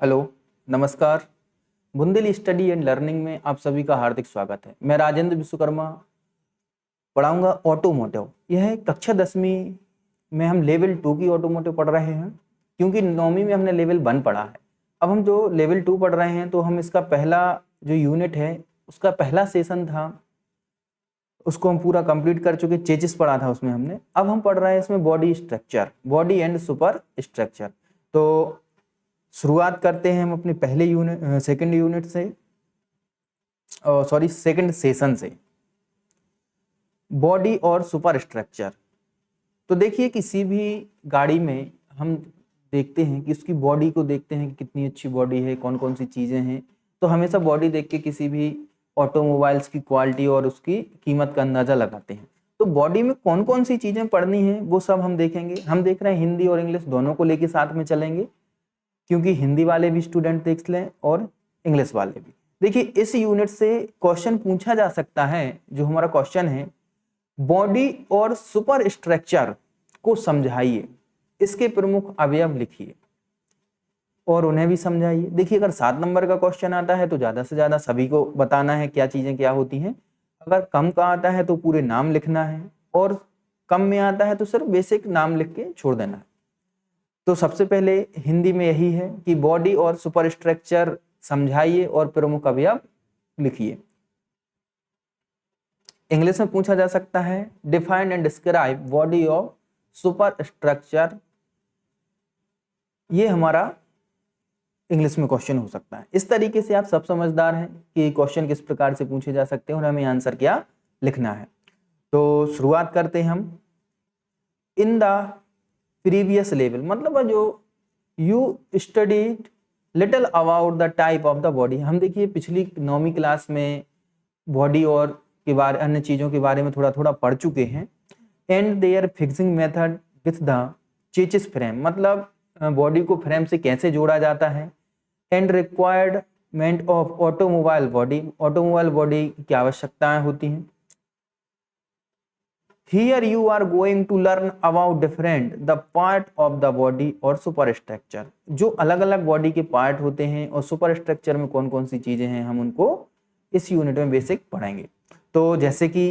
Hello, नमस्कार। Bundeli study and learning में आप सभी का हार्दिक स्वागत है। मैं राजेंद्र विश्वकर्मा पढ़ाऊंगा ऑटोमोटिव। यह कक्षा 10वीं में हम लेवल 2 की ऑटोमोटिव पढ़ रहे हैं, क्योंकि 9वीं में हमने लेवल 1 पढ़ा है। अब हम जो लेवल 2 पढ़ रहे हैं तो हम इसका पहला जो यूनिट है उसका पहला सेशन था, उसको हम पूरा कंप्लीट कर चुके। चेजिस पढ़ा था उसमें हमने। अब हम पढ़ रहे हैं इसमें body structure, body and super structure. तो शुरुआत करते हैं हम अपने पहले यूनिट सेकंड यूनिट से, सेकंड सेशन से, बॉडी और सुपर स्ट्रक्चर। तो देखिए, किसी भी गाड़ी में हम देखते हैं कि उसकी बॉडी को देखते हैं कि कितनी अच्छी बॉडी है, कौन कौन सी चीज़ें हैं। तो हमेशा बॉडी देख के किसी भी ऑटोमोबाइल्स की क्वालिटी और उसकी कीमत का अंदाज़ा लगाते हैं। तो बॉडी में कौन कौन सी चीज़ें पढ़नी हैं वो सब हम देखेंगे। हम देख रहे हैं हिंदी और इंग्लिश दोनों को लेके साथ में चलेंगे, क्योंकि हिंदी वाले भी स्टूडेंट देख लें और इंग्लिश वाले भी। देखिए, इस यूनिट से क्वेश्चन पूछा जा सकता है। जो हमारा क्वेश्चन है, बॉडी और सुपर स्ट्रक्चर को समझाइए, इसके प्रमुख अवयव लिखिए और उन्हें भी समझाइए। देखिए, अगर 7 नंबर का क्वेश्चन आता है तो ज़्यादा से ज़्यादा सभी को बताना है क्या चीज़ें क्या होती हैं। अगर कम का आता है तो पूरे नाम लिखना है, और कम में आता है तो सिर्फ बेसिक नाम लिख के छोड़ देना है। तो सबसे पहले हिंदी में यही है कि बॉडी और सुपर स्ट्रक्चर समझाइए और प्रमुख अवयव लिखिए। इंग्लिश में पूछा जा सकता है, define and describe body of super structure. ये हमारा इंग्लिश में क्वेश्चन हो सकता है। इस तरीके से आप सब समझदार हैं कि क्वेश्चन किस प्रकार से पूछे जा सकते हैं और हमें आंसर क्या लिखना है। तो शुरुआत करते हैं हम। इन द प्रीवियस लेवल मतलब जो you studied little about the type of the body. हम देखिए पिछली 9वीं क्लास में बॉडी और के बारे अन्य चीज़ों के बारे में थोड़ा थोड़ा पढ़ चुके हैं। And their fixing method with the chassis frame, मतलब बॉडी को फ्रेम से कैसे जोड़ा जाता है। And requirement of automobile body, automobile body की आवश्यकताएं होती हैं। Here you are going to learn about different the part of the body और superstructure। जो अलग अलग बॉडी के पार्ट होते हैं और सुपर स्ट्रक्चर में कौन कौन सी चीजें हैं, हम उनको इस यूनिट में बेसिक पढ़ेंगे। तो जैसे कि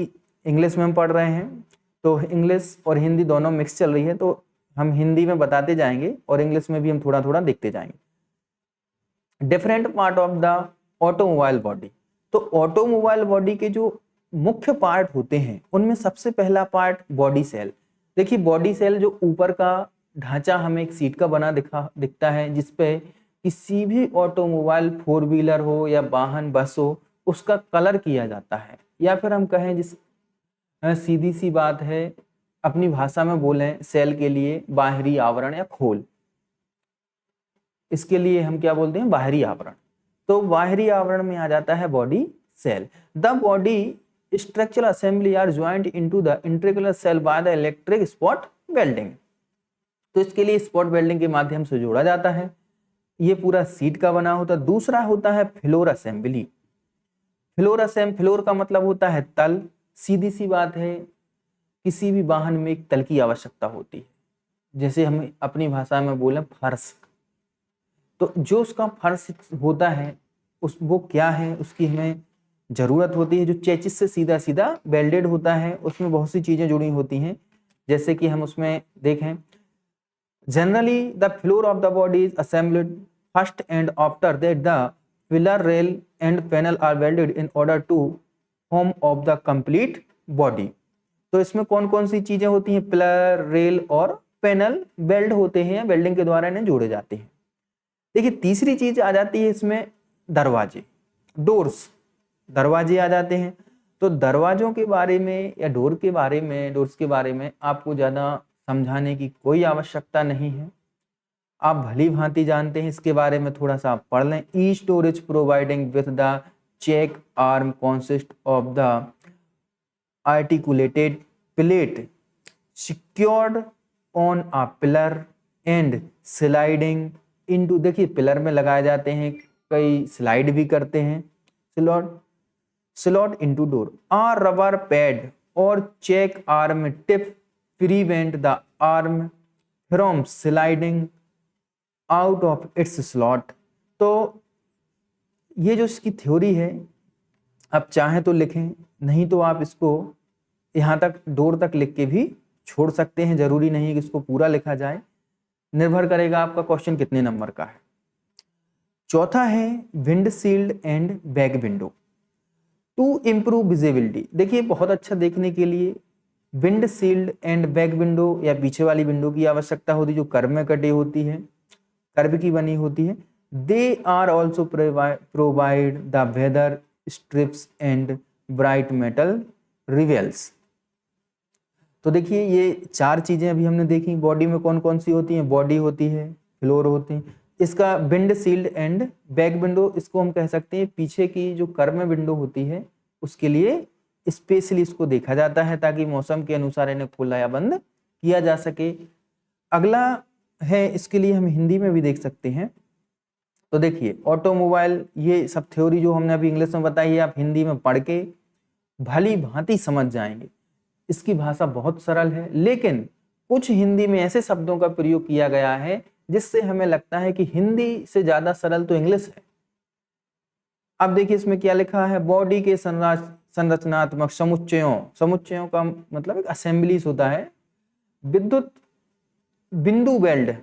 इंग्लिश में हम पढ़ रहे हैं, तो इंग्लिश और हिंदी दोनों मिक्स चल रही है, तो हम हिंदी में बताते जाएंगे और इंग्लिश में भी हम थोड़ा थोड़ा देखते जाएंगे। Different part of the automobile body. तो ऑटोमोबाइल बॉडी के जो मुख्य पार्ट होते हैं उनमें सबसे पहला पार्ट बॉडी सेल। देखिए, बॉडी सेल जो ऊपर का ढांचा हमें एक सीट का बना दिखता है, जिसपे किसी भी ऑटोमोबाइल 4 व्हीलर हो या वाहन बस हो उसका कलर किया जाता है। या फिर हम कहें, जिस सीधी सी बात है, अपनी भाषा में बोलें, सेल के लिए बाहरी आवरण या खोल, इसके लिए हम क्या बोलते हैं, बाहरी आवरण। तो बाहरी आवरण में आ जाता है body shell. The body structural assembly are joined into the intracellular cell by the electric spot welding। तो इसके लिए स्पॉट वेल्डिंग के माध्यम से जोड़ा जाता है। ये पूरा सीट का बना होता है। दूसरा होता है फ्लोर असेंबली। फ्लोर का मतलब होता है तल। सीधी सी बात है, किसी भी वाहन में एक तल की आवश्यकता होती है। जैसे हम अपनी भाषा में बोले फर्श, तो जो उसका फर्श होता है वो क्या है, उसकी हमें जरूरत होती है। जो चेचिस से सीधा सीधा वेल्डेड होता है, उसमें बहुत सी चीजें जुड़ी होती हैं। जैसे कि हम उसमें देखें, generally the floor of the body is assembled first and after that the pillar, rail and panel are welded in order to form of the complete body. तो इसमें कौन कौन सी चीजें होती हैं, पिलर, रेल और पैनल वेल्ड होते हैं, वेल्डिंग के द्वारा इन्हें जोड़े जाते हैं। देखिए, तीसरी चीज आ जाती है इसमें दरवाजे, डोर्स, दरवाजे आ जाते हैं। तो दरवाजों के बारे में या डोर्स के बारे में आपको ज़्यादा समझाने की कोई आवश्यकता नहीं है, आप भली भांति जानते हैं। इसके बारे में थोड़ा सा आप पढ़ लें। Each door is providing with the check arm consist of the articulated plate secured on a pillar and sliding into. देखिए, पिलर में लगाए जाते हैं, कई स्लाइड भी करते हैं। slot into door। A rubber pad or check arm tip prevent the arm from sliding out of its slot। तो ये जो इसकी थ्योरी है, आप चाहें तो लिखें, नहीं तो आप इसको यहाँ तक डोर तक लिख के भी छोड़ सकते हैं, जरूरी नहीं है कि इसको पूरा लिखा जाए, निर्भर करेगा आपका क्वेश्चन कितने नंबर का है। चौथा है windshield and back window to improve visibility. देखिए बहुत अच्छा देखने के लिए विंडशील्ड एंड बैक विंडो या पीछे वाली विंडो की आवश्यकता होती है, जो कर्व में कटी होती है, कर्व की बनी होती है। They are also provide the weather strips and bright metal reveals. तो देखिए ये चार चीजें अभी हमने देखी, बॉडी में कौन कौन सी होती हैं, बॉडी होती है, फ्लोर होती है, इसका विंडशील्ड एंड बैक विंडो, इसको हम कह सकते हैं पीछे की जो कर्व में विंडो होती है उसके लिए स्पेशली इसको देखा जाता है ताकि मौसम के अनुसार इन्हें खोला या बंद किया जा सके। अगला है, इसके लिए हम हिंदी में भी देख सकते हैं। तो देखिए ऑटोमोबाइल, ये सब थ्योरी जो हमने अभी इंग्लिश में बताई है आप हिंदी में पढ़ के भली भांति समझ जाएंगे। इसकी भाषा बहुत सरल है, लेकिन कुछ हिंदी में ऐसे शब्दों का प्रयोग किया गया है जिससे हमें लगता है कि हिंदी से ज्यादा सरल तो इंग्लिश है। अब देखिए इसमें क्या लिखा है, बॉडी के संरचनात्मक समुच्चयों, समुच्चयों का मतलब एक असेंबलीज होता है, विद्युत बिंदु वेल्ड।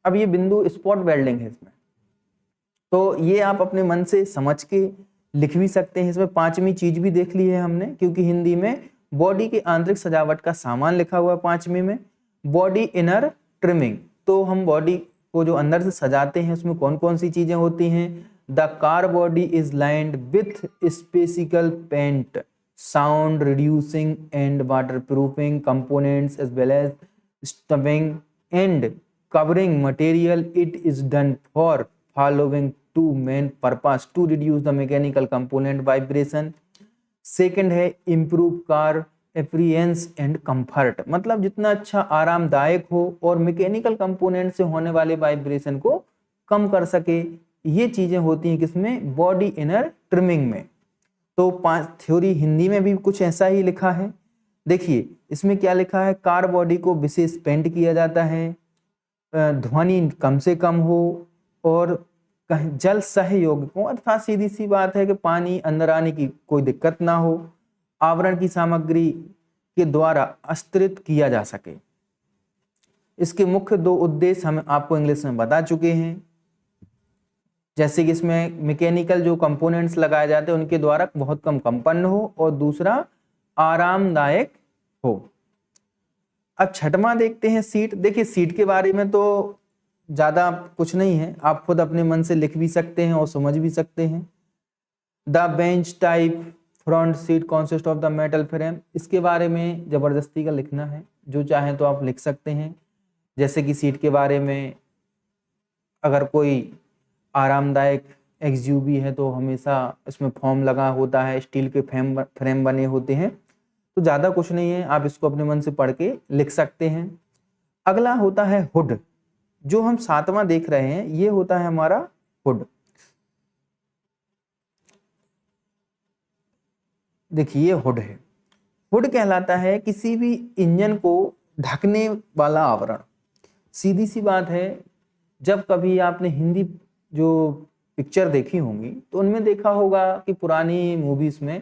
अब ये बिंदु स्पॉट वेल्डिंग है इसमें, तो ये आप अपने मन से समझ के लिख भी सकते हैं। इसमें पांचवी चीज भी देख ली है हमने, क्योंकि हिंदी में बॉडी की आंतरिक सजावट का सामान लिखा हुआ है पांचवी में, बॉडी इनर ट्रिमिंग। तो हम बॉडी को जो अंदर से सजाते हैं उसमें कौन कौन सी चीजें होती हैं, the car body is lined with special paint, sound reducing and water proofing components as well as stubbing and covering material. It is done for following two main purpose, to reduce the mechanical component vibration. Second है improve car efficiency and comfort, मतलब जितना अच्छा आरामदायक हो और mechanical component से होने वाले वाइब्रेशन को कम कर सके। ये चीजें होती हैं किसमें, बॉडी इनर ट्रिमिंग में। तो पांच थ्योरी हिंदी में भी कुछ ऐसा ही लिखा है। देखिए इसमें क्या लिखा है, कार बॉडी को विशेष पेंट किया जाता है, ध्वनि कम से कम हो और जल सहयोग को, अर्थात सीधी सी बात है कि पानी अंदर आने की कोई दिक्कत ना हो, आवरण की सामग्री के द्वारा अस्तित्व किया जा सके। इसके मुख्य दो उद्देश्य हम आपको इंग्लिश में बता चुके हैं, जैसे कि इसमें मैकेनिकल जो कंपोनेंट्स लगाए जाते हैं उनके द्वारा बहुत कम कंपन हो और दूसरा आरामदायक हो। अब छठवां देखते हैं सीट। देखिए सीट के बारे में तो ज्यादा कुछ नहीं है, आप खुद अपने मन से लिख भी सकते हैं और समझ भी सकते हैं। The bench type front seat consist of the metal frame, इसके बारे में जबरदस्ती का लिखना है, जो चाहें तो आप लिख सकते हैं। जैसे कि सीट के बारे में अगर कोई आरामदायक एक्सयूवी है तो हमेशा इसमें फॉर्म लगा होता है, स्टील के फ्रेम बने होते हैं, तो ज़्यादा कुछ नहीं है, आप इसको अपने मन से पढ़ के लिख सकते हैं। अगला होता है हुड, जो हम सातवां देख रहे हैं ये होता है हमारा हुड। देखिए ये हुड है, हुड कहलाता है किसी भी इंजन को ढकने वाला आवरण। सीधी सी बात है, जब कभी आपने हिंदी जो पिक्चर देखी होंगी तो उनमें देखा होगा कि पुरानी मूवीज में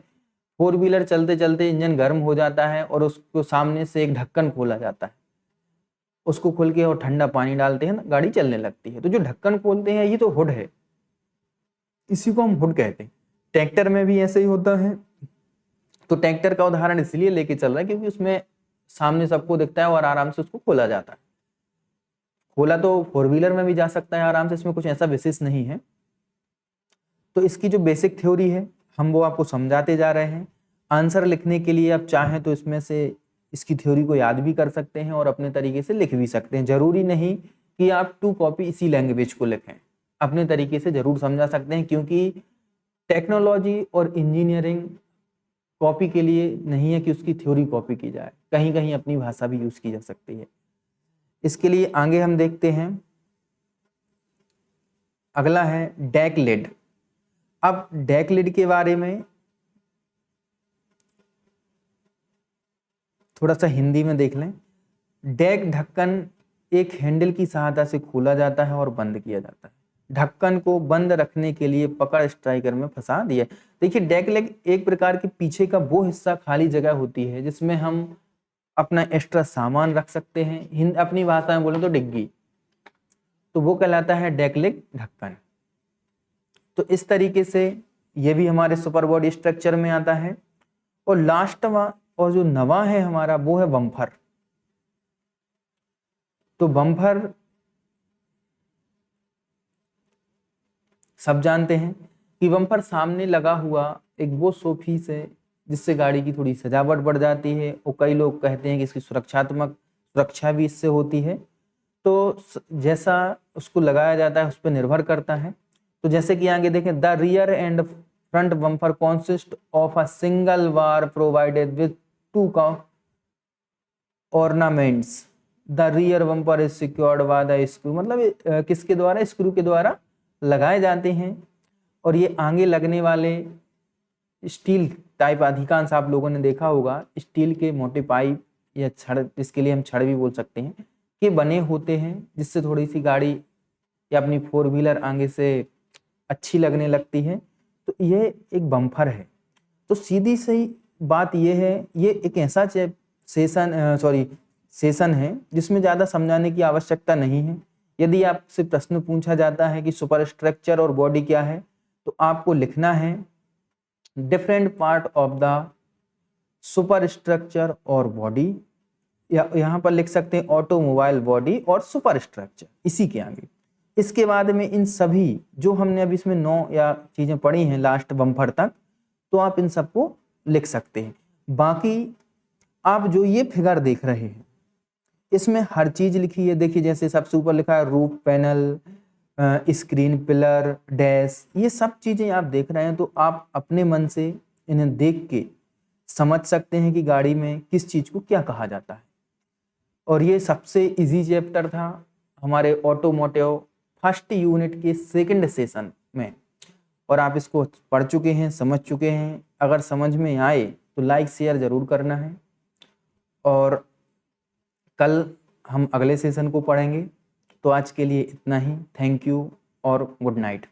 फोर व्हीलर चलते चलते इंजन गर्म हो जाता है और उसको सामने से एक ढक्कन खोला जाता है, उसको खोल के और ठंडा पानी डालते हैं ना, गाड़ी चलने लगती है। तो जो ढक्कन खोलते हैं ये तो हुड है, इसी को हम हुड कहते हैं। ट्रैक्टर में भी ऐसे ही होता है। तो ट्रैक्टर का उदाहरण इसलिए लेके चल रहा है क्योंकि उसमें सामने सबको दिखता है और आराम से उसको खोला जाता है। खोला तो फोर व्हीलर में भी जा सकता है आराम से, इसमें कुछ ऐसा विशेष नहीं है। तो इसकी जो बेसिक थ्योरी है हम वो आपको समझाते जा रहे हैं। आंसर लिखने के लिए आप चाहें तो इसमें से इसकी थ्योरी को याद भी कर सकते हैं और अपने तरीके से लिख भी सकते हैं। जरूरी नहीं कि आप 2 कॉपी इसी लैंग्वेज को लिखें, अपने तरीके से जरूर समझा सकते हैं, क्योंकि टेक्नोलॉजी और इंजीनियरिंग कॉपी के लिए नहीं है कि उसकी थ्योरी कॉपी की जाए, कहीं कहीं अपनी भाषा भी यूज की जा सकती है। इसके लिए आगे हम देखते हैं, अगला है डेक लिड। अब डेक लिड के बारे में थोड़ा सा हिंदी में देख लें। डेक ढक्कन एक हैंडल की सहायता से खोला जाता है और बंद किया जाता है। ढक्कन को बंद रखने के लिए पकड़ स्ट्राइकर में फंसा दिया। देखिए डेक लेग एक प्रकार के पीछे का वो हिस्सा खाली जगह होती है जिसमें हम अपना एक्स्ट्रा सामान रख सकते हैं, अपनी भाषा में बोले तो डिग्गी, तो वो कहलाता है डेक लेग ढक्कन। तो इस तरीके से ये भी हमारे सुपर बॉडी स्ट्रक्चर में आता है। और लास्ट और जो नवा है हमारा वो है बम्फर। तो बम्फर सब जानते हैं कि बम्फर सामने लगा हुआ एक वो शो पीस है जिससे गाड़ी की थोड़ी सजावट बढ़ जाती है, और कई लोग कहते हैं कि इसकी सुरक्षा भी इससे होती है। तो जैसा उसको लगाया जाता है उस पर निर्भर करता है। तो जैसे कि आगे देखें, the rear and front bumper consist of a single bar provided with 2 ornaments. The rear bumper is secured by the screw, मतलब किसके द्वारा? स्क्रू के द्वारा लगाए जाते हैं। और ये आगे लगने वाले स्टील टाइप, अधिकांश आप लोगों ने देखा होगा स्टील के मोटे पाइप या छड़, जिसके लिए हम छड़ भी बोल सकते हैं, के बने होते हैं, जिससे थोड़ी सी गाड़ी या अपनी 4 व्हीलर आगे से अच्छी लगने लगती है। तो ये एक बम्फर है। तो सीधी सही बात ये है, ये एक ऐसा सेशन है जिसमें ज़्यादा समझाने की आवश्यकता नहीं है। यदि आपसे प्रश्न पूछा जाता है कि सुपर स्ट्रक्चर और बॉडी क्या है, तो आपको लिखना है different part of the super structure और बॉडी, या यहाँ पर लिख सकते हैं ऑटोमोबाइल बॉडी और सुपर स्ट्रक्चर इसी के आगे। इसके बाद में इन सभी जो हमने अभी इसमें 9 या चीज़ें पढ़ी हैं लास्ट बम्फर तक, तो आप इन सबको लिख सकते हैं। बाकी आप जो ये फिगर देख रहे हैं इसमें हर चीज लिखी है। देखिए जैसे सबसे ऊपर लिखा है roof panel, screen, pillar, dash, ये सब चीजें आप देख रहे हैं। तो आप अपने मन से इन्हें देख के समझ सकते हैं कि गाड़ी में किस चीज को क्या कहा जाता है। और ये सबसे इजी चैप्टर था हमारे ऑटोमोटिव फर्स्ट यूनिट के सेकंड सेशन में, और आप इसको पढ़ चुके हैं, समझ चुके हैं। अगर समझ में आए तो लाइक शेयर जरूर करना है, और कल हम अगले सेशन को पढ़ेंगे। तो आज के लिए इतना ही। थैंक यू और गुड नाइट।